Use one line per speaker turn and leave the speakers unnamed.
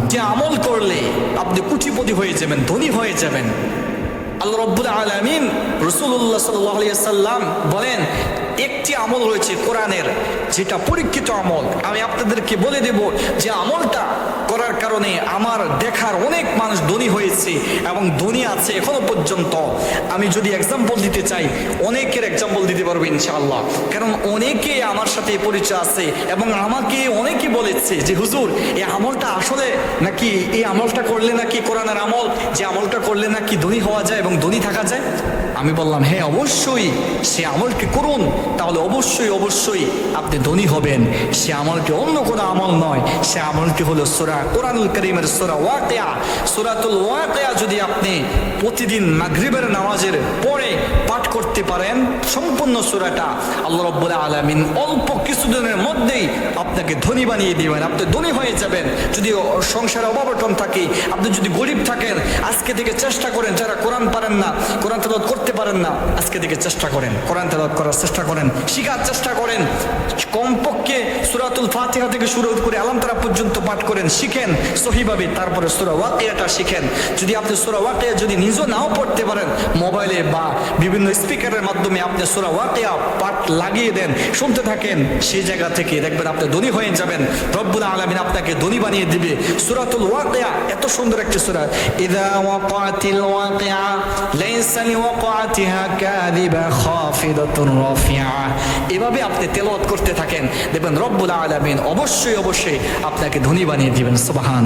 যে আমল করলে আপনি কোটিপতি হয়ে যাবেন, ধনী হয়ে যাবেন। আল্লাহ রাব্বুল আলামিন রাসূলুল্লাহ সাল্লাল্লাহু আলাইহি সাল্লাম বলেন, একটি আমল রয়েছে কোরআনের, যেটা পরীক্ষিত আমল। আমি আপনাদেরকে বলে দেব যে আমলটা করার কারণে আমার দেখার অনেক মানুষ ধনী হয়েছে এবং ধনী আছে এখনো পর্যন্ত। আমি যদি এক্সাম্পল দিতে চাই, অনেকের এক্সাম্পল দিতে পারবো ইনশাআল্লাহ, কারণ অনেকে আমার সাথে পরিচয় আছে এবং আমাকে অনেকে বলেছে যে হুজুর এই আমলটা আসলে নাকি, এই আমলটা করলে নাকি কোরআনের আমল, যে আমলটা করলে নাকি ধনী হওয়া যায় এবং ধনী থাকা যায়। আমি বললাম হ্যাঁ অবশ্যই সে আমলকে করুন, তাহলে অবশ্যই অবশ্যই আপনি ধনী হবেন। সে আমলটি অন্য কোনো আমল নয়, সে আমলটি হলো সূরা কোরআনুল কারীমের সূরা ওয়াকিয়া। সূরাতুল ওয়াকিয়া যদি আপনি প্রতিদিন মাগরিবের নামাজের পরে পাঠ করতে পারেন সম্পূর্ণ সূরাটা, আল্লাহ রাব্বুল আলামিন অল্প কিছুদিনের মধ্যেই আপনাকে ধনী বানিয়ে দিবেন, আপনি ধনী হয়ে যাবেন। যদি সংসারে অভাব-অনটন থাকে, আপনি যদি গরিব থাকেন, আজকে থেকে চেষ্টা করেন, যারা কোরআন পারেন না, কোরআন তেলাওয়াত করতে পারেন না, আজকে থেকে চেষ্টা করেন, কোরআন তেলাওয়াত করার চেষ্টা করেন, শিখার চেষ্টা করেন। কমপক্ষে সূরাতুল ফাতিহা থেকে শুরু করে আলাম তারা পর্যন্ত পাঠ করেন, শিখেন সহিভাবে, তারপরে সূরা ওয়াকিয়াটা শিখেন। যদি আপনি সূরা ওয়াকিয়া যদি নিজে নাও পড়তে পারেন, মোবাইলে বা বিভিন্ন স্পিকারের মাধ্যমে আপনি সূরা ওয়াকিয়া পাঠ লাগিয়ে দেন, শুনতে থাকেন, সেই জায়গা থেকে দেখবেন আপনি ধনী হয়ে যাবেন। রব্বুল আলামিন আপনাকে ধনী বানিয়ে দিবে। সূরাতুল ওয়াকিয়া এত সুন্দর একটি সূরা, ইযা ওয়াকাতিল ওয়াকিয়া লাইসা লিওয়াকাতিহা কাযিবা খাফিদাতুন রাফিআ। এভাবে আপনি তেলাওয়াত করতে থাকেন, দেখবেন রব্বুল আলামিন অবশ্যই অবশ্যই আপনাকে ধনী বানিয়ে দিবেন। সুবহানাল্লাহ।